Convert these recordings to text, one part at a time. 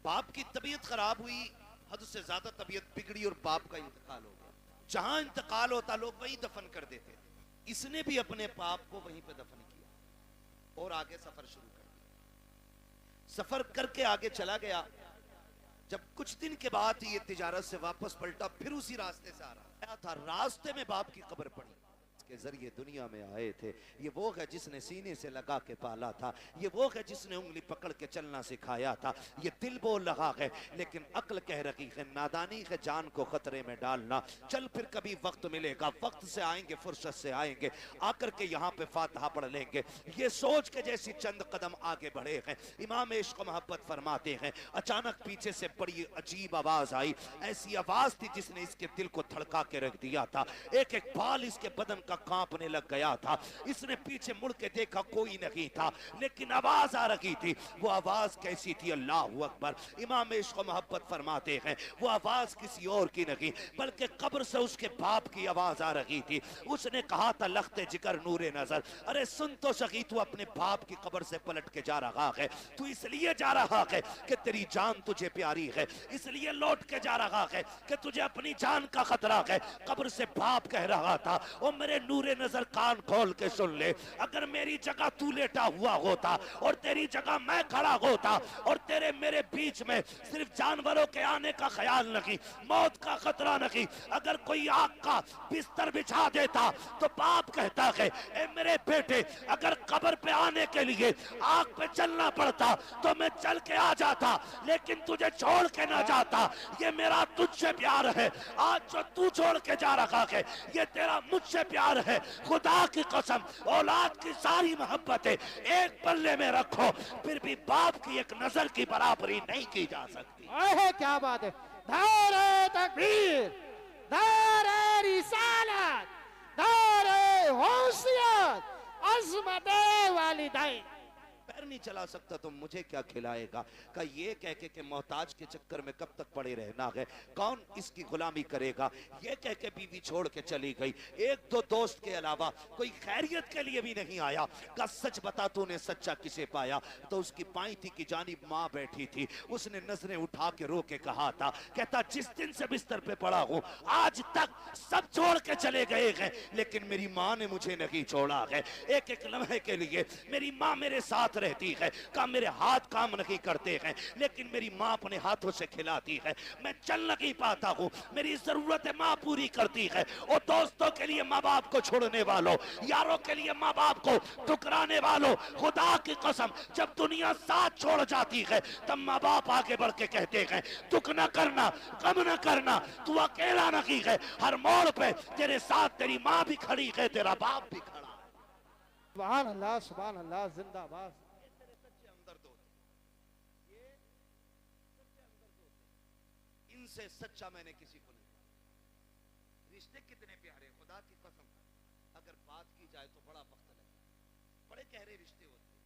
बाप की तबीयत खराब हुई, हद से ज्यादा तबीयत बिगड़ी और बाप का इंतकाल हो गया। जहां इंतकाल होता लोग वहीं दफन कर देते थे। इसने भी अपने बाप को वहीं पे दफन किया और आगे सफर शुरू कर दिया। सफर करके आगे चला गया। जब कुछ दिन के बाद ये तिजारत से वापस पलटा, फिर उसी रास्ते से आ रहा था। रास्ते में बाप की कब्र पड़ी। के जरिए दुनिया में आए थे। ये वो है जिसने सीने से लगा के पाला था। ये वो है जिसने उंगली पकड़ के चलना सिखाया था। ये दिल बोल रहा है लेकिन अक्ल कह रही है नादानी है जान को खतरे में डालना। चल फिर कभी वक्त मिलेगा, वक्त से आएंगे, फुर्सत से आएंगे, आकर के यहाँ पे फातिहा पढ़ लेंगे। ये सोच के जैसी चंद कदम आगे बढ़े हैं, इमाम इश्क मोहब्बत फरमाते हैं, अचानक पीछे से बड़ी अजीब आवाज आई। ऐसी आवाज थी जिसने इसके दिल को धड़का के रख दिया था। एक एक बाल इसके बदन का कांपने लग गया था। इसने पीछे मुड़ के देखा, कोई नहीं था, लेकिन आवाज आ रही थी। वो आवाज कैसी थी? अल्लाहु अकबर। इमाम इश्क मोहब्बत फरमाते हैं वो आवाज किसी और की नहीं बल्कि कब्र से उसके बाप की आवाज आ रही थी। उसने कहा था, लखते जिगर नूरे नजर, अरे सुन तो सकी, तू अपने बाप की कब्र से पलट के जा रहा है। तू इसलिए जा रहा है कि तेरी जान तुझे प्यारी है, इसलिए लौट के जा रहा है कि तुझे अपनी जान का खतरा है। कब्र से बाप कह रहा था, ओ मेरे नूरे नजर कान खोल के सुन ले, अगर मेरी जगह तू लेटा हुआ होता और तेरी जगह मैं खड़ा होता और तेरे मेरे बीच में सिर्फ जानवरों के आने का ख्याल नहीं, मौत का खतरा नहीं, अगर कोई आग का बिस्तर बिछा देता तो बाप कहता है, ए मेरे बेटे, अगर कब्र पे आने के लिए आग पे चलना पड़ता तो मैं चल के आ जाता, लेकिन तुझे छोड़ के ना जाता। ये मेरा तुझसे प्यार है। आज जो तू छोड़ के जा रहा है ये तेरा मुझसे प्यार है। खुदा की कसम, औलाद की सारी मोहब्बतें एक पल्ले में रखो, फिर भी बाप की एक नजर की बराबरी नहीं की जा सकती। अरे क्या बात है। नारे तकबीर, नारे रिसालत, नारे होशियत, अज़मते वालिदैन। पैर नहीं चला सकता तो मुझे क्या खिलाएगा? का ये कह के मोहताज के चक्कर में कब तक पड़े रहना है, कौन इसकी गुलामी करेगा? ये कह के बीवी छोड़ के चली गई। एक दो दोस्त के अलावा कोई खैरियत के लिए भी नहीं आया। का सच बता, तूने सच्चा किसे पाया? तो उसकी पाईथी की जानिब माँ बैठी थी। उसने नजरें उठा के रो के कहा था, कहता जिस दिन से बिस्तर पे पड़ा हूं आज तक सब छोड़ के चले गए हैं, लेकिन मेरी माँ ने मुझे नहीं छोड़ा है। एक एक लम्हे के लिए मेरी माँ मेरे साथ रहती है। का मेरे हाथ काम नहीं करते हैं, लेकिन मेरी माँ अपने हाथों से खिलाती है। मैं चल नहीं पाता हूँ, मेरी जरूरतें माँ पूरी करती है। और दोस्तों के लिए माँ बाप को छोड़ने वालों, यारों के लिए माँ बाप को ठुकराने वालों, खुदा की कसम, जब दुनिया साथ छोड़ जाती है तब माँ बाप आगे बढ़ के कहते हैं, दुख न करना, गम न करना, तू अकेला नहीं है, हर मोड़ पे तेरे साथ तेरी माँ भी खड़ी है, तेरा बाप भी खड़ा। सुभान अल्लाह, सुभान अल्लाह, जिंदाबाद। इनसे सच्चा मैंने किसी को नहीं। रिश्ते कितने प्यारे, खुदा की कसम, अगर बात की जाए तो बड़ा वक्त लगता है। बड़े गहरे रिश्ते होते हैं,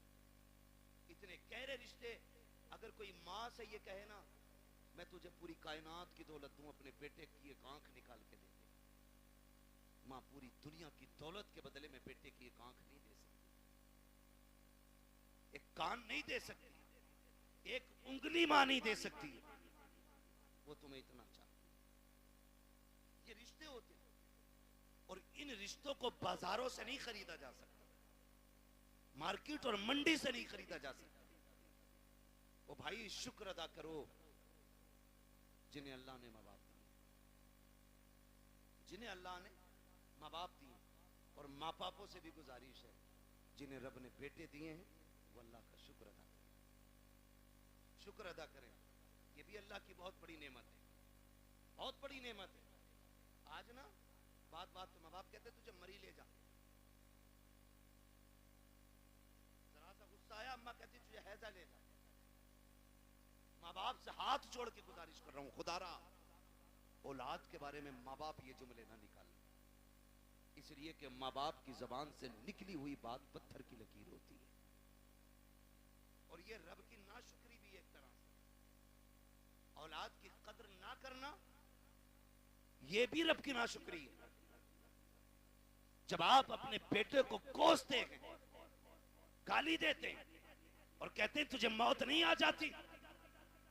इतने गहरे रिश्ते। अगर कोई माँ से ये कहे ना, मैं तुझे पूरी कायनात की दौलत दूं, अपने बेटे की एक आंख निकाल के दे दे, माँ पूरी दुनिया की दौलत के बदले में बेटे की एक आंख नहीं दे सकती, एक कान नहीं दे सकती, एक उंगली मां नहीं दे सकती, वो तुम्हें इतना चाहती। ये रिश्ते होते हैं और इन रिश्तों को बाजारों से नहीं खरीदा जा सकता, मार्केट और मंडी से नहीं खरीदा जा सकता। वो भाई शुक्र अदा करो जिन्हें अल्लाह ने माँ बाप दिए, जिन्हें अल्लाह ने माँ बाप दिए। और माँ बापों से भी गुजारिश है, जिन्हें रब ने बेटे दिए हैं वो अल्लाह का शुक्र अदा करें, शुक्र अदा करें। ये भी अल्लाह की बहुत बड़ी नेमत है, बहुत बड़ी नेमत है। आज ना बात बात पे माँ बाप कहते तुझे मरी ले जा, जरा सा गुस्सा आया, अम्मा कहती तुझे हैजा ले जा। माँ बाप से हाथ जोड़ के गुजारिश कर रहा हूं, खुदारा औलाद के बारे में माँ बाप ये जुमले ना निकालना, इसलिए कि माँ बाप की जबान से निकली हुई बात पत्थर की लकीर होती है। और ये रब की नाशुक्री भी एक तरह से, औलाद की कदर ना करना ये भी रब की नाशुक्री है। जब आप अपने बेटे को कोसते हैं, गाली देते हैं और कहते हैं तुझे मौत नहीं आ जाती,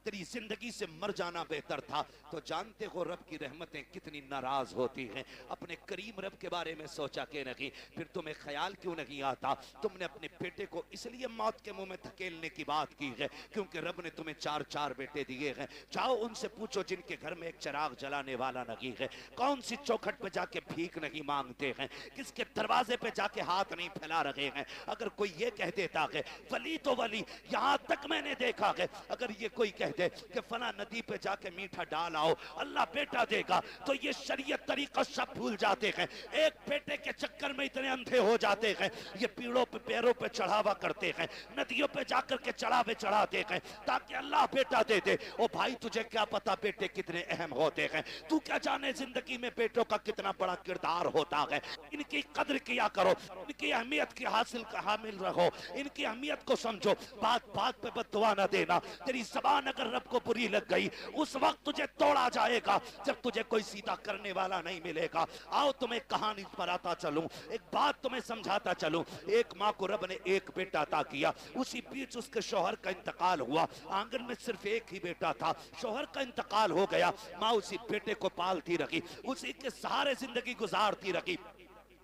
तेरी जिंदगी से मर जाना बेहतर था। तो जानते हो रब की रहमतें कितनी नाराज होती हैं। अपने करीम रब के बारे में सोचा के नहीं, फिर तुम्हें ख्याल क्यों नहीं आता? तुमने अपने बेटे को इसलिए मौत के मुंह में धकेलने की बात की है क्योंकि रब ने तुम्हें 4 बेटे दिए हैं। जाओ उनसे पूछो जिनके घर में एक चिराग जलाने वाला नहीं है, कौन सी चौखट पे जाके भीख नहीं मांगते हैं, किसके दरवाजे पे जाके हाथ नहीं फैला रहे हैं। अगर कोई ये कह देता है वली तो वली, यहां तक मैंने देखा है, अगर ये कोई कह दे कि फला नदी पे जाके मीठा डाल आओ अल्लाह बेटा देगा, तो ये शरीयत तरीका सब भूल जाते हैं। एक बेटे के चक्कर में इतने अंधे हो जाते हैं, ये पीड़ों पे पैरों पे चढ़ावा करते हैं, नदियों पे जाकर के चढ़ावे चढ़ाते हैं ताकि अल्लाह बेटा दे दे। ओ भाई तुझे क्या पता बेटे कितने अहम होते हैं? तू क्या जाने जिंदगी में बेटों का कितना बड़ा किरदार होता है। इनकी कदर किया करो, इनकी अहमियत की हामिल रहो, इनकी अहमियत को समझो। बात बात पे बददुआ ना देना। तेरी जबान अगर रब को बुरी लग गई उस वक्त तुझे तोड़ा जाएगा जब तुझे कोई सीधा करने वाला नहीं मिलेगा। आओ तुम्हें कहानी पर आता चलूं, एक बात तुम्हें समझाता चलूं। एक माँ को रब ने एक बेटा अता किया, उसी बीच उसके शौहर का इंतकाल हुआ। आंगन में सिर्फ एक ही बेटा था, शौहर का इंतकाल हो गया। माँ उसी बेटे को पालती रही, उसी के सहारे जिंदगी गुजारती रही।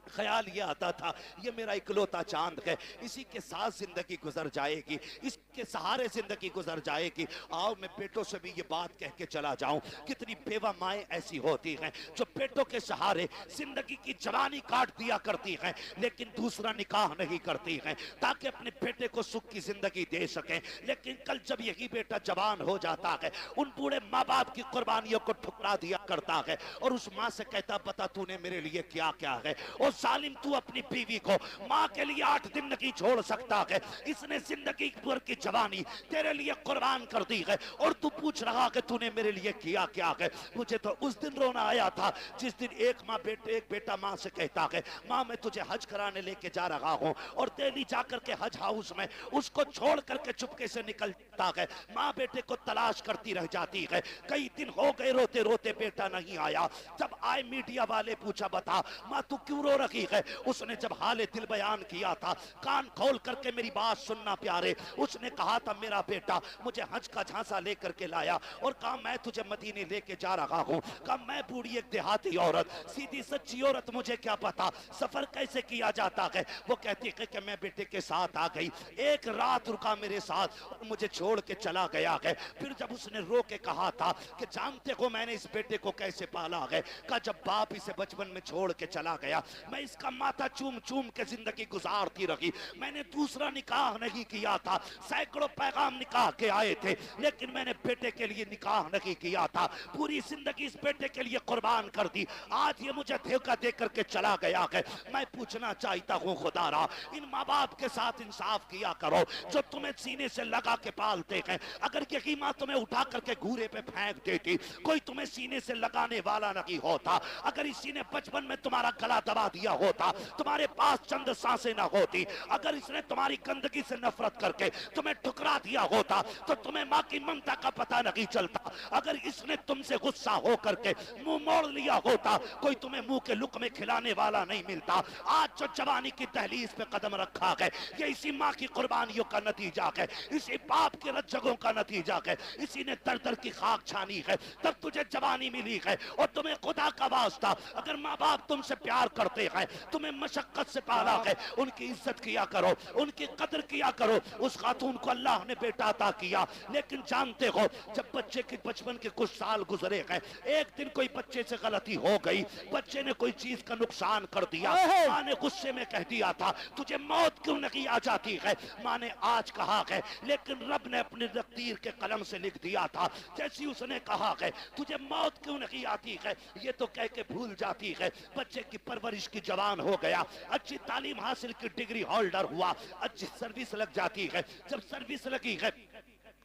ख्याल ये आता था ये मेरा इकलौता चांद है, इसी के साथ जिंदगी गुजर जाएगी, इसके सहारे जिंदगी गुजर जाएगी। आओ मैं बेटों से भी ये बात कह के चला जाऊं, कितनी बेवा माएं ऐसी होती हैं जो बेटों के सहारे जिंदगी की जवानी काट दिया करती हैं लेकिन दूसरा निकाह नहीं करती हैं ताकि अपने बेटे को सुख की जिंदगी दे सकें। लेकिन कल जब यही बेटा जवान हो जाता है उन बूढ़े माँ बाप की कुर्बानियों को ठुकरा दिया करता है और उस माँ से कहता बता तूने मेरे लिए क्या क्या है। और जालिम तू अपनी बीवी को माँ के लिए 8 दिन नहीं छोड़ सकता है, इसने जिंदगी भर की जवानी तेरे लिए कुर्बान कर दी है और तू पूछ रहा कि तूने मेरे लिए किया क्या है। मुझे तो उस दिन रोना आया था जिस दिन एक बेटा माँ से कहता है माँ मैं तुझे हज कराने लेके जा रहा हूँ और दिल्ली जाकर के हज हाउस में उसको छोड़ करके चुपके से निकलता है। माँ बेटे को तलाश करती रह जाती है, कई दिन हो गए रोते रोते बेटा नहीं आया। जब आए मीडिया वाले पूछा बता माँ तू क्यों रो रही है। उसने जब हाले दिल बयान किया था, कान खोल करके मेरी बात सुनना प्यारे, उसने कहा था मेरा बेटा मुझे हज का झांसा लेकर के लाया और कहा मैं तुझे मदीने लेके जा रहा हूँ। कहा मैं बूढ़ी एक देहाती औरत, सीधी सच्ची औरत, मुझे क्या पता सफर कैसे किया जाता है। वो कहती है कि मैं बेटे के साथ आ गई, एक रात रुका मेरे साथ और मुझे छोड़ के चला गया है। फिर जब उसने रो के कहा था कि जानते हो मैंने इस बेटे को कैसे पाला है, कहा जब बाप इसे बचपन में छोड़ के चला गया मैं इसका माथा चूम चूम के जिंदगी गुजारती रही। मैंने दूसरा निकाह नहीं किया था, सैकड़ों पैगाम निकाह के आए थे लेकिन मैंने बेटे के लिए निकाह नहीं किया था, पूरी जिंदगी इस बेटे के लिए कुर्बान कर दी। आज ये मुझे धोखा दे करके चला गया है। मैं पूछना चाहता हूँ खुदारा इन माँ बाप के साथ इंसाफ किया करो जो तुम्हें सीने से लगा के पालते हैं। अगर यही माँ तुम्हें उठा करके घूरे पे फेंक देती, कोई तुम्हें सीने से लगाने वाला नहीं होता। अगर इसी ने बचपन में तुम्हारा गला दबा दिया होता, तुम्हारे पास चंद सांसें ना होती, अगर इसने तुम्हारी गंदगी से नफरत करके तुम्हें ठुकरा दिया होता तो तुम्हें माँ की ममता का पता नहीं चलता। अगर इसने तुमसे गुस्सा हो करके मुंह मोड़ लिया होता, कोई तुम्हें मुंह के लुक़मे खिलाने वाला नहीं मिलता। आज जो जवानी की दहलीज पे कदम रखा है ये इसी माँ की कुर्बानियों का नतीजा है, इसी बाप के रज्जगों का नतीजा है, इसी ने दर दर की खाक छानी है तब तुझे जवानी मिली है। और तुम्हें खुदा का वास्ता अगर माँ बाप तुमसे प्यार करते हैं, तुम्हें मशक्कत से पाला है, उनकी इज्जत किया करो, उनकी कदर किया करो। उस खातून को अल्लाह ने बेटा अता किया लेकिन जानते हो जब बच्चे के बचपन के कुछ साल गुजरे हैं, एक दिन कोई बच्चे से गलती हो गई, बच्चे ने कोई चीज का नुकसान कर दिया, माँ ने गुस्से में कह दिया था तुझे मौत क्यों नहीं आ जाती है। माँ ने आज कहा है लेकिन रब ने अपने तकदीर के कलम से लिख दिया था, जैसी उसने कहा है तुझे मौत क्यों नहीं आती है, ये तो कह के भूल जाती है। बच्चे की परवरिश की जवान हो गया, अच्छी तालीम हासिल की डिग्री होल्डर हुआ, अच्छी सर्विस लग जाती है। जब सर्विस लगी है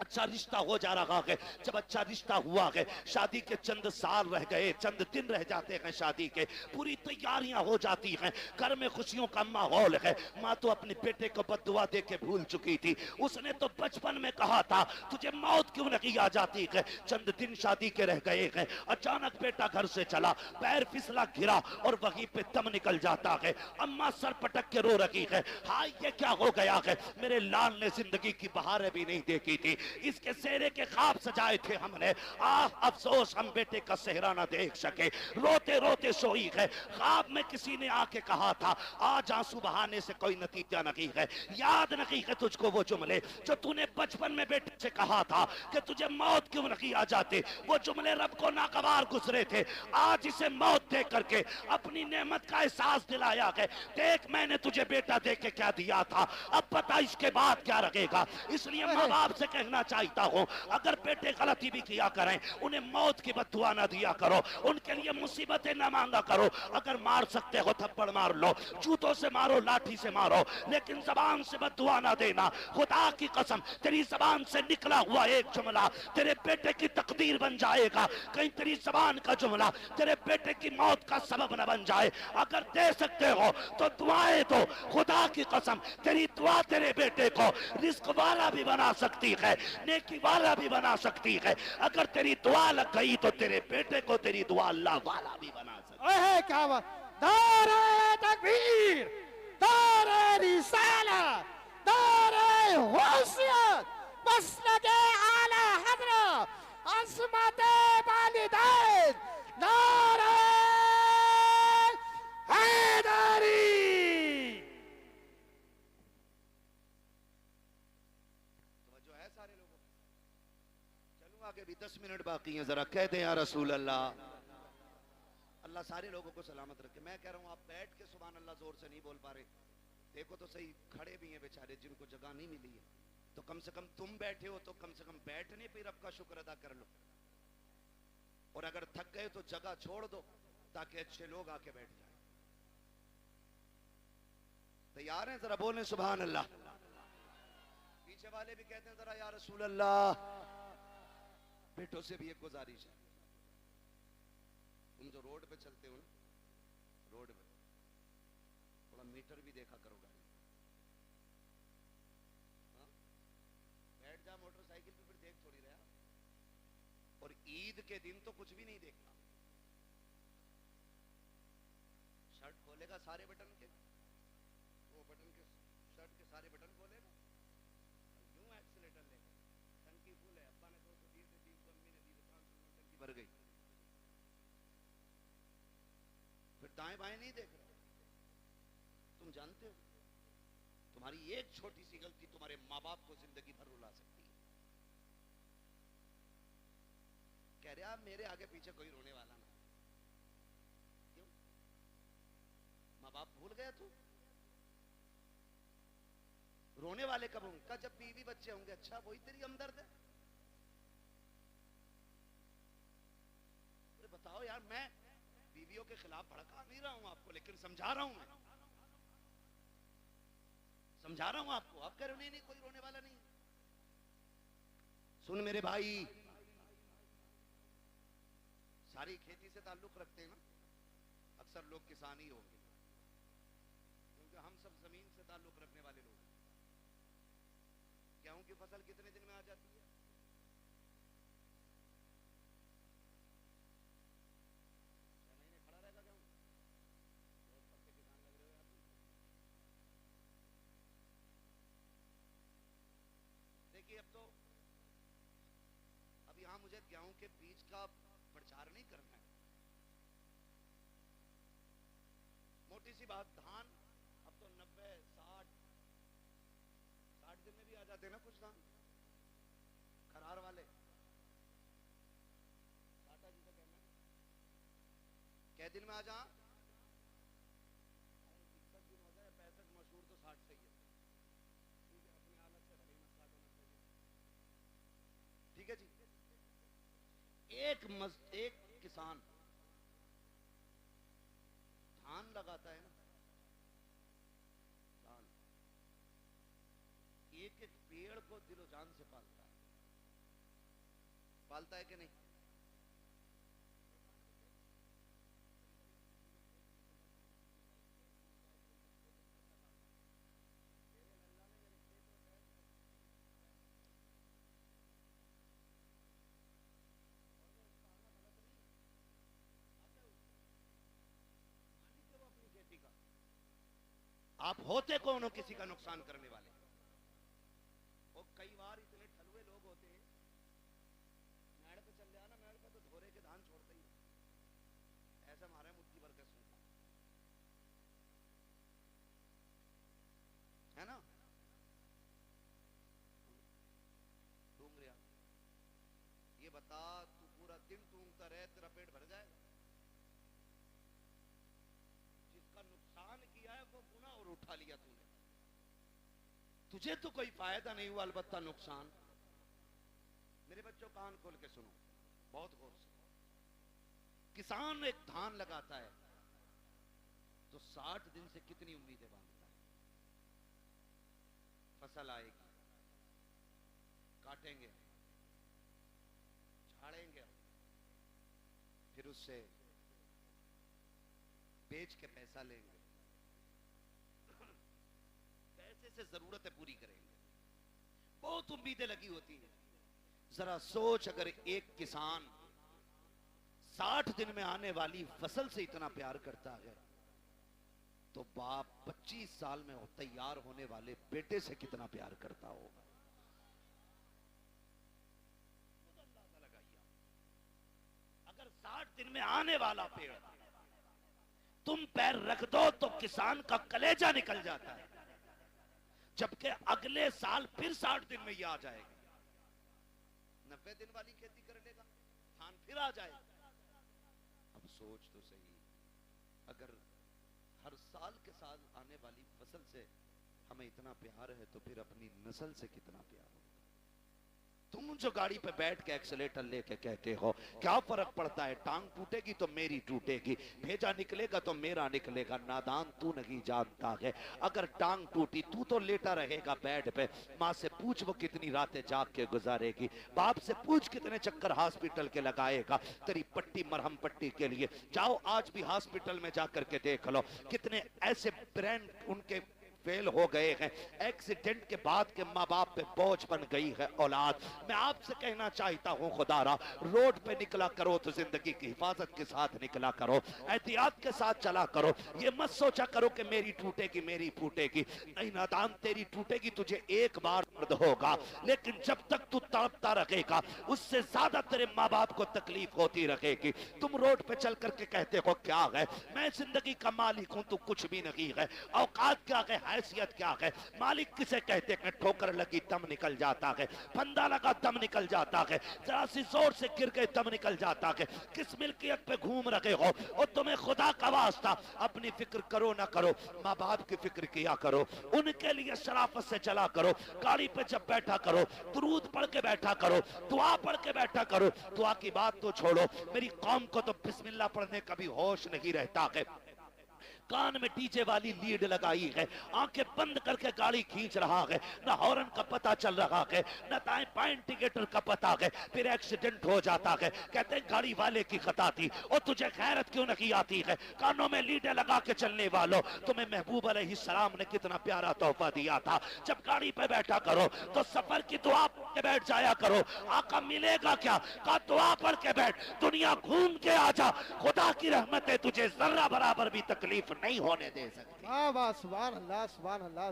अच्छा रिश्ता हो जा रहा है, जब अच्छा रिश्ता हुआ है, शादी के चंद साल रह गए, चंद दिन रह जाते हैं शादी के, पूरी तैयारियां हो जाती हैं, घर में खुशियों का माहौल है। माँ तो अपने बेटे को बद्दुआ दे के भूल चुकी थी, उसने तो बचपन में कहा था तुझे मौत क्यों नहीं आ जाती है। चंद दिन शादी के रह गए हैं, अचानक बेटा घर से चला, पैर फिसला गिरा और वहीं पे दम निकल जाता है। अम्मा सर पटक के रो रही है, हाय ये क्या हो गया है, मेरे लाल ने जिंदगी की बहारें भी नहीं देखी थी, इसके सेहरे के ख्वाब सजाए थे हमने, आह अफसोस हम बेटे का सेहरा ना देख सके, रोते रोते सोई है। ख्वाब में किसी ने आके कहा था आज आंसू बहाने से कोई नतीजा नहीं है। याद नहीं है तुझको वो जुमले जो तूने बचपन में बेटे से कहा था कि तुझे मौत क्यों नहीं आ जाते, वो जुमले रब को नागवार गुजरे थे। आज इसे मौत दे करके अपनी नेमत का एहसास दिलाया है। देख मैंने तुझे बेटा दे के क्या दिया था, अब पता इसके बाद क्या रखेगा। इसलिए माँ बाप से कहना चाहता हूँ अगर बेटे गलती भी किया करें उन्हें मौत की बद्दुआ ना दिया करो, उनके लिए मुसीबतें ना मांगा करो। अगर मार सकते हो थप्पड़ मार लो, जूतों से मारो, लाठी से मारो, लेकिन जबान से बद्दुआ ना देना। खुदा की कसम तेरी जबान से निकला हुआ एक जुमला तेरे बेटे की तकदीर बन जाएगा। कहीं तेरी जबान का जुमला तेरे बेटे की मौत का सबब न बन जाए। अगर दे सकते हो तो दुआएं दो, खुदा की कसम तेरी दुआ तेरे बेटे को रिस्क वाला भी बना सकती है, नेकी वाला भी बना सकती है। अगर तेरी दुआ लग गई तो तेरे बेटे को तेरी दुआ अल्लाह वाला भी बना सकती है। ओए क्या बात, नारे तकबीर, नारे रिसालत, नारे हुस्सियत, मसलके आला हज़रत, अज़मते वालिदैन, नारे हैदरी। जो है सारे लोगों, चलूं आगे भी 10 मिनट बाकी हैं, जरा कह दें या रसूल अल्लाह। अल्लाह सारे लोगों को सलामत रखे। मैं कह रहा हूं आप बैठ के सुभान अल्लाह जोर से नहीं बोल पा रहे, देखो तो सही खड़े भी हैं बेचारे जिनको जगह नहीं मिली है, तो कम से कम तुम बैठे हो तो कम से कम बैठने पे रब का शुक्र अदा कर लो। और अगर थक गए तो जगह छोड़ दो ताकि अच्छे लोग आके बैठ जाए। तैयार हैं? जरा बोलें सुभान अल्लाह। पीछे वाले भी कहते हैं जरा या रसूल अल्लाह। बेटों से भी एक गुजारिश है, तुम जो रोड पे चलते हो ना, रोड पे थोड़ा मीटर भी देखा करो गाड़ी। हाँ? बैठ जा मोटरसाइकिल पे, फिर देख थोड़ी रहा। और ईद के दिन तो कुछ भी नहीं देखता। शर्ट खोलेगा सारे बटन के, वो बटन के शर्ट के सारे बटन खोलेगा, यूं एक्सीलेटर लेगा, टंकी फुल है, अब्बा ने 220 से 300, अम्मी ने 500 टंकी भर गई, फिर दाएं बाएं नहीं देख रहे। तुम जानते हो तुम्हारी एक छोटी सी गलती तुम्हारे माँ बाप को जिंदगी भर रुला सकती है। कह रहे आप मेरे आगे पीछे कोई रोने वाला ना। क्यों? माँ बाप भूल गया तू? रोने वाले कब होंगे? का जब बीवी बच्चे होंगे। अच्छा वही तेरी हमदर्द है? अरे बताओ यार, मैं बीवियों के खिलाफ भड़का नहीं रहा हूं आपको, लेकिन समझा रहा हूं। मैं समझा रहा हूं आपको। आप कह रहे हो नहीं नहीं कोई रोने वाला नहीं। सुन मेरे भाई, सारी खेती से ताल्लुक रखते हैं ना, अक्सर लोग किसान ही होंगे, क्योंकि हम सब जमीन से ताल्लुक रखने वाले लोग। गेहूं की फसल कितने दिन में आ जाती है? अब तो अब यहां मुझे गेहूं के बीज का प्रचार नहीं करना है। मोटी सी बात, धान अब तो 90, 60 दिन में भी आ जाते हैं ना कुछ धान, खरार वाले। टाटा जी का कहना है कै दिन में आ जा, 61 दिन हो जाए, 65 मशहूर तो 60 से ही है। अपनी हालत से भले ही मसला होना चाहिए। ठीक है जी। एक किसान धान लगाता है ना, धान, एक एक पेड़ को दिलो जान से पालता है कि नहीं? आप होते कौन हो किसी का नुकसान करने वाले? और कई बार इतने ठलुए लोग होते हैं ऐसे मारे मुट्ठी भर के सूंघ, है ना, सूंघ रहा। ये बता तू पूरा दिन सूंघता रहे तेरा पेट भर जाएगा? जिसका नुकसान किया है वो गुनाह और उठा लिया तूने। तुझे तो कोई फायदा नहीं हुआ, अलबत्ता नुकसान। मेरे बच्चों कान खोल के सुनो बहुत गौर से। किसान एक धान लगाता है तो 60 दिन से कितनी उम्मीदें बांधता है। फसल आएगी, काटेंगे, झाड़ेंगे, फिर उससे बेच के पैसा लेंगे, पैसे से जरूरतें पूरी करेंगे, बहुत उम्मीदें लगी होती हैं। जरा सोच, अगर एक किसान 60 दिन में आने वाली फसल से इतना प्यार करता है तो बाप 25 साल में तैयार होने वाले बेटे से कितना प्यार करता होगा। अगर 60 दिन में आने वाला पेड़ तुम पैर रख दो तो किसान का कलेजा निकल जाता है, जबकि अगले साल फिर 60 दिन में ये आ जाएगा। 90 दिन वाली खेती कर लेगा, धान फिर आ जाएगा। अब सोच तो सही, अगर हर साल के साथ आने वाली फसल से हमें इतना प्यार है तो फिर अपनी नस्ल से कितना प्यार होगा। तुम जो गाड़ी पे बैठ के एक्सीलेटर लेके कहते हो क्या फर्क पड़ता है, टांग टूटेगी तो मेरी टूटेगी, भेजा निकलेगा तो मेरा निकलेगा। नादान तू नहीं जानता है, अगर टांग टूटी तू तो लेटा रहेगा बेड पे। माँ से पूछ वो कितनी रातें जाग के गुजारेगी, बाप से पूछ कितने चक्कर हॉस्पिटल के लगाएगा तेरी पट्टी मरहम पट्टी के लिए। जाओ आज भी हॉस्पिटल में जाकर के देख लो कितने ऐसे ब्रेन उनके फेल हो गए हैं, एक्सीडेंट के बाद के माँ बाप पे बोझ बन गई है औलाद। मैं आपसे कहना चाहता हूँ खुदारा, रोड पे निकला करो तो जिंदगी की हिफाजत के साथ निकला करो, एहतियात के साथ चला करो। ये मत सोचा करो कि मेरी टूटेगी मेरी फूटेगी, नहीं नादान, तेरी टूटेगी तुझे एक बार दर्द होगा, लेकिन जब तक तू तड़पता रहेगा उससे ज्यादा तेरे माँ बाप को तकलीफ होती रहेगी। तुम रोड पे चल करके कहते हो क्या है, मैं जिंदगी का मालिक हूं, तू कुछ भी नहीं है। औकात क्या है, हैसियत क्या है, मालिक किसे कहते हैं? ठोकर लगी दम निकल जाता है, फंदा लगा दम निकल जाता है, जरा सी जोर से गिर गए दम निकल जाता है। किस मिल्कियत पे घूम रहे हो? और तुम्हें खुदा का वास्ता अपनी फिक्र करो ना करो, माँ बाप की फिक्र किया करो, उनके लिए शराफत से चला करो। गाड़ी पे जब बैठा करो दुरूद पढ़ के बैठा करो, दुआ पढ़ के बैठा करो। दुआ की बात तो छोड़ो, मेरी कौम को तो बिस्मिल्लाह पढ़ने का भी होश नहीं रहता है। कान में डीजे वाली लीड लगाई है, आंखें बंद करके गाड़ी खींच रहा है, न हॉर्न का पता चल रहा है न दाएं बाएं इंडिकेटर का पता है, फिर एक्सीडेंट हो जाता है। कहते हैं गाड़ी वाले की खता थी। और तुझे खैरत क्यों नहीं आती है? कानों में लीडे लगा के चलने वालों, तुम्हें महबूब अलैहिस्सलाम ने कितना प्यारा तोहफा दिया था। जब गाड़ी पे बैठा करो तो सफर की दुआ पढ़ के बैठ जाया करो। आका मिलेगा क्या? का दुआ पढ़ के बैठ, दुनिया घूम के आ जा, खुदा की रहमतें तुझे जर्रा बराबर भी तकलीफ नहीं होने दे सकती। वाह वाह, सुभान अल्लाह सुभान अल्लाह।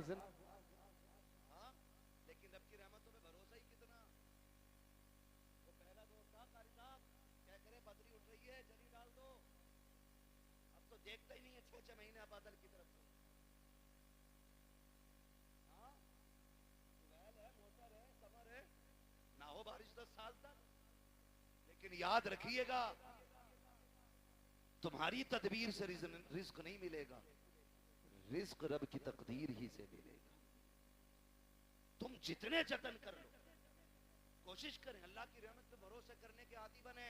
लेकिन रब की रहमतों में भरोसा ही कितना। वो पहला दौर था, कारी साहब क्या करे, बदरी उठ रही है जरी डाल दो, अब तो देखता ही नहीं है 6-6 महीने बादल की तरफ से। हाँ, टुवेल है, मोटर है, समर है, ना हो बारिश 10 साल तक। लेकिन याद रखिएगा तुम्हारी तदबीर से रिस्क नहीं मिलेगा, रिस्क रब की तकदीर ही से मिलेगा। तुम जितने जतन कर लो, कोशिश करें अल्लाह की रहमत पे भरोसा करने के आदी बने।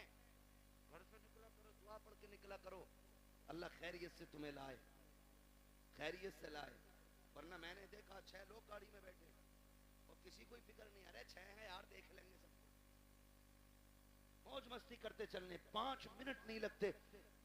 घर से निकला करो, दुआ पढ़ के निकला करो, अल्लाह खैरियत से तुम्हें लाए, खैरियत से लाए। वरना मैंने देखा 6 लोग गाड़ी में बैठे और किसी कोई फिक्र नहीं, अरे 6 है यार देख लेंगे सब, मौज मस्ती करते चलने। 5 मिनट नहीं लगते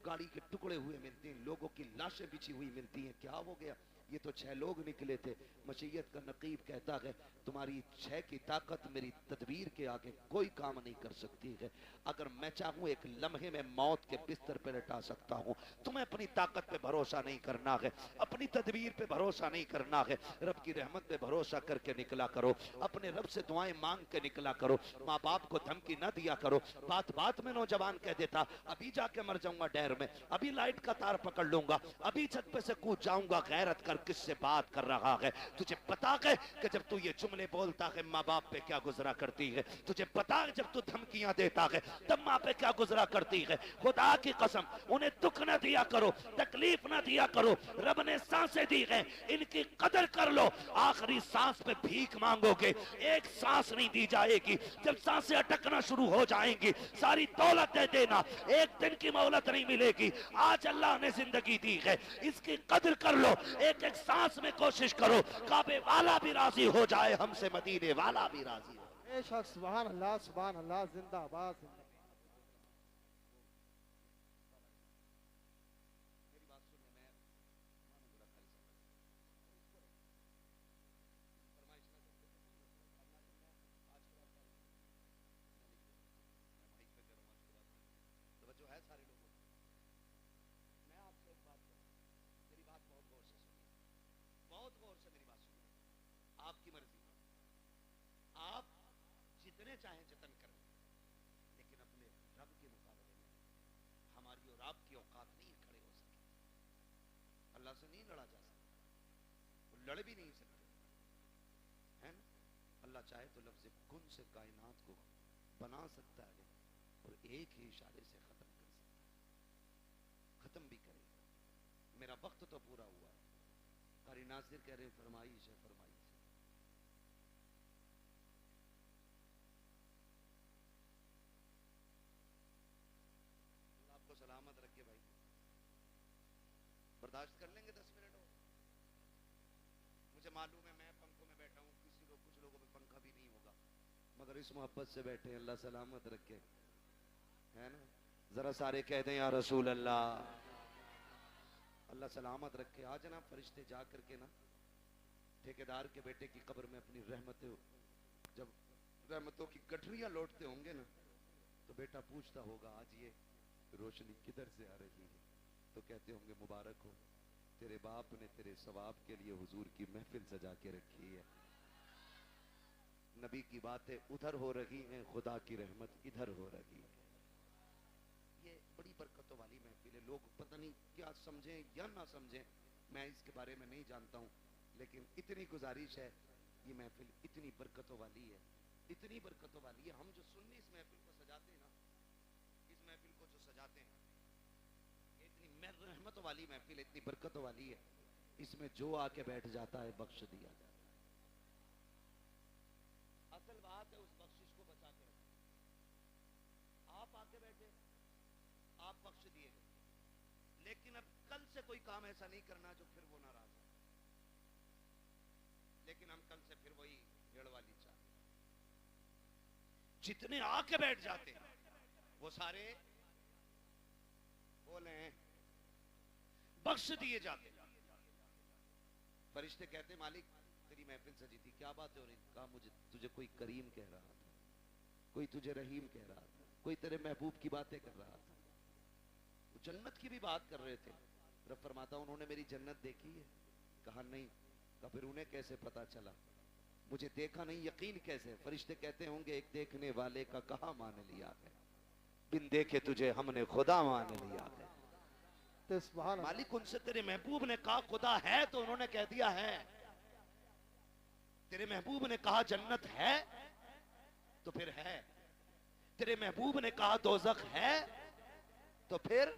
गाड़ी के टुकड़े हुए मिलते हैं, लोगों की लाशें बिछी हुई मिलती हैं। क्या हो गया? ये तो 6 लोग निकले थे। मशीयत का नकीब कहता है तुम्हारी 6 की ताकत मेरी तदबीर के आगे कोई काम नहीं कर सकती है। अगर मैं चाहूँ एक लम्हे में मौत के बिस्तर पर लेटा सकता हूँ। तुम्हें अपनी ताकत पे भरोसा नहीं करना है, अपनी तदबीर पे भरोसा नहीं करना है, रब की रहमत पे भरोसा करके निकला करो, अपने रब से दुआएं मांग के निकला करो, माँ बाप को धमकी न दिया करो। बात बात में नौजवान कह देता अभी जाके मर जाऊंगा डैर में, अभी लाइट का तार पकड़ लूंगा, अभी छत पे से कूद जाऊंगा। गैरत कर किससे बात कर रहा है? तुझे पता है कि जब तू ये जुमले बोलता है माँ बाप पे क्या गुजरा करती है? तुझे पता है जब तू धमकियां देता है तब माँ पे क्या गुजरा करती है? खुदा की कसम उन्हें दुख न दिया करो, तकलीफ न दिया करो। रब ने सांसें दी है, इनकी कदर कर लो। आखिरी सांस पे भीख मांगोगे, एक सांस नहीं दी जाएगी। जब सांसें अटकना शुरू हो जाएंगी सारी दौलत दे देना, एक दिन की मोहलत नहीं मिलेगी। आज अल्लाह ने जिंदगी दी है, इसकी कदर कर लो। एक एक सांस में कोशिश करो काबे वाला भी राजी हो जाए, हमसे मदीने वाला भी राजी हो। बेशक सुभान अल्लाह जिंदाबाद जिंदाबाद। मेरी बात सुनिए, मैं मानूंगा खाली फरमाइश ना करते आज के बाद मैं माइक पे कर रहा हूँ। आज के बाद तवज्जो है सारे लोगों को। मैं आपसे एक बात करूँ, मेरी बात बहुत गौर से सुनिए, बहुत गौर से मेरी बात सुनिए। आपकी मर्जी, आप जितने चाहें जतन करें, लेकिन अपने रब के मुकाबले में हमारी और आपकी औकात नहीं खड़े हो सके। अल्लाह से नहीं लड़ा जा सकता, वो लड़ भी नहीं सकते, है ना? अल्लाह चाहे तो लफ्ज़ कुन से कायनात को बना सकता है और एक ही इशारे से खत्म कर सकता है, खत्म भी करेगा। मेरा वक्त तो पूरा हुआ है। कारी नासिर कह रहे फरमाइश है, फरमाइश है। आपको सलामत रखे भाई, बर्दाश्त कर लेंगे 10 मिनट और। मुझे मालूम है मैं पंखों में बैठा हूँ, कुछ लोगों में पंखा भी नहीं होगा, मगर इस मोहब्बत से बैठे हैं। अल्लाह सलामत रखे, है ना? जरा सारे कह दें या रसूल अल्लाह। अल्लाह सलामत रखे। आज ना फरिश्ते जा करके ना ठेकेदार के बेटे की कब्र में अपनी रहमतें, जब रहमतों की गठरियां लौटते होंगे ना, तो बेटा पूछता होगा आज ये रोशनी किधर से आ रही है? तो कहते होंगे मुबारक हो, तेरे बाप ने तेरे सवाब के लिए हुजूर की महफिल सजा के रखी है। नबी की बातें उधर हो रही हैं, खुदा की रहमत इधर हो रही है। ये बड़ी बरकतों वाली महफिल है। लोग पता नहीं क्या समझें या ना समझें, मैं इसके बारे में नहीं जानता हूँ, लेकिन इतनी गुजारिश है, ये महफिल इतनी बरकतों वाली है, इतनी बरकतों वाली है। हम जो सुन्नी इस महफिल को सजाते हैं ना, इस महफिल को जो सजाते हैं, ये इतनी रहमत वाली महफिल, इतनी बरकतों वाली है, इसमें जो आके बैठ जाता है बख्श दिया जाता है। असल बात है उस बख्शिश को बचा के रखना। आप आके बैठे, आप बख्श दिए गए, लेकिन अब कल से कोई काम ऐसा नहीं करना जो फिर वो नाराज हो। लेकिन हम कल से फिर वही भेड़ वाली चाल, जितने आके बैठ जाते हैं वो सारे बोले बख्श दिए जाते। फरिश्ते कहते मालिक तेरी महफिल सजी थी, क्या बात है? और कहा मुझे तुझे कोई करीम कह रहा था, कोई तुझे रहीम कह रहा था, कोई तेरे महबूब की बातें कर रहा था, वो जन्नत की भी बात कर रहे थे। रब फरमाता उन्होंने मेरी जन्नत देखी है? कहा नहीं। कहा फिर उन्हें कैसे पता चला? मुझे देखा नहीं, यकीन कैसे? फरिश्ते कहते होंगे एक देखने वाले का कहा मान लिया है, बिन देखे तुझे हमने खुदा मान लिया है। तो सुभान मालिक उनसे तेरे महबूब ने कहा खुदा है, तो उन्होंने कह दिया है। तेरे महबूब ने कहा जन्नत है, तो फिर है। तेरे महबूब ने कहा दोज़ख है, तो फिर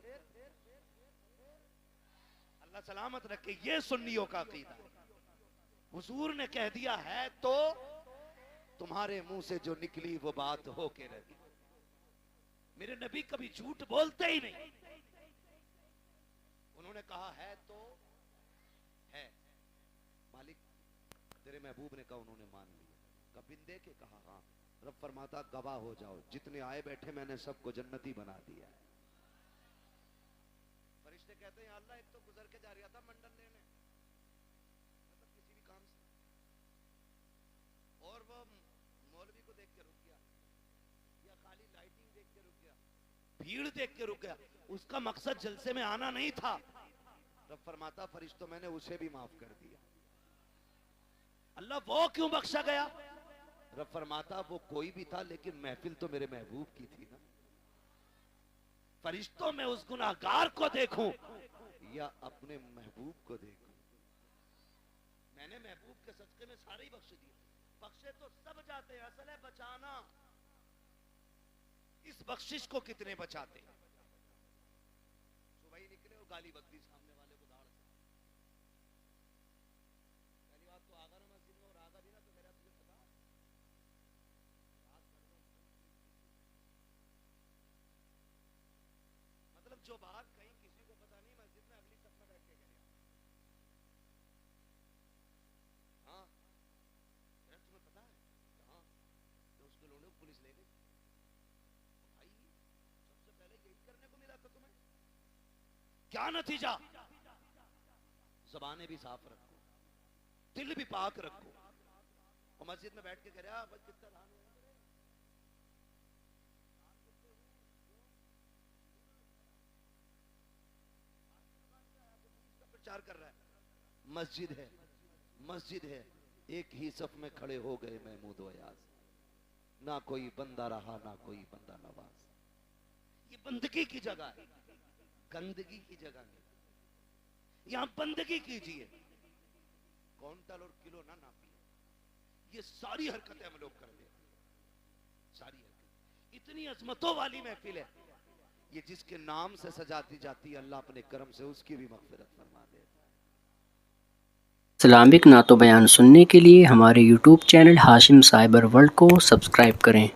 अल्लाह सलामत रखे। ये सुन्नियों का अकीदा है। हुजूर ने कह दिया है तो तुम्हारे मुंह से जो निकली वो बात हो के रही। मेरे नबी कभी झूठ बोलते ही नहीं। उन्होंने कहा है तो है। मालिक तेरे महबूब ने कहा, उन्होंने मान लिया। कबिन दे के कहा हाँ। रब फरमाता गवाह हो जाओ, जितने आए बैठे मैंने सबको जन्नती बना दिया है। फरिश्ते कहते हैं अल्लाह एक तो गुजर के जा रहा था मंडल लेने, भीड़ देख के रुक गया, उसका मकसद जलसे में आना नहीं था। रब फरमाता फरिश्तों मैंने उसे भी माफ कर दिया। अल्लाह वो क्यों बख्शा गया? रब फरमाता वो कोई भी था लेकिन महफिल तो मेरे महबूब की थी ना। फरिश्तों में उस गुनाहगार को देखूं या अपने महबूब को देखूं? मैंने महबूब के सदके में सारे ही बख्श दिए। बख्शे तो सब जाते हैं, असल है बचाना। इस बख्शिश को कितने बचाते हैं? सुबह ही निकले और गाली बक दी सामने वाले को दाड़ से। पहली बात तो आगा ना मस्जिद में, और आगा भी ना तो मेरा तुझे पता मतलब जो बात कहीं किसी को पता नहीं, मस्जिद में अगली सफ में बैठ के कह रहा। हाँ तुम्हें पता है? हाँ तो उसको लोगों को पुलिस ले गई। भाई सबसे पहले यही करने को मिला था तुम्हें, क्या नतीजा? ज़बानें भी साफ रखो, दिल भी पाक रखो। और मस्जिद में बैठ के कह रहा बस कितना दान हुआ प्रचार कर रहा है। मस्जिद है, मस्जिद है, एक ही सफ में खड़े हो गए महमूद अयाज, ना कोई बंदा रहा ना कोई बंदा नवाज। ये बंदगी की जगह है, गंदगी की जगह नहीं। यहां बंदगी कीजिए, क्विंटल और किलो ना नापिए। ये सारी हरकतें हम लोग कर रहे हैं, सारी हरकतें। इतनी अजमतों वाली महफिल है, ये जिसके नाम से सजाती जाती है, अल्लाह अपने करम से उसकी भी मग़फ़िरत फरमा दे। इस्लामिक नातो बयान सुनने के लिए हमारे YouTube channel Hashim cyber world को सब्सक्राइब करें।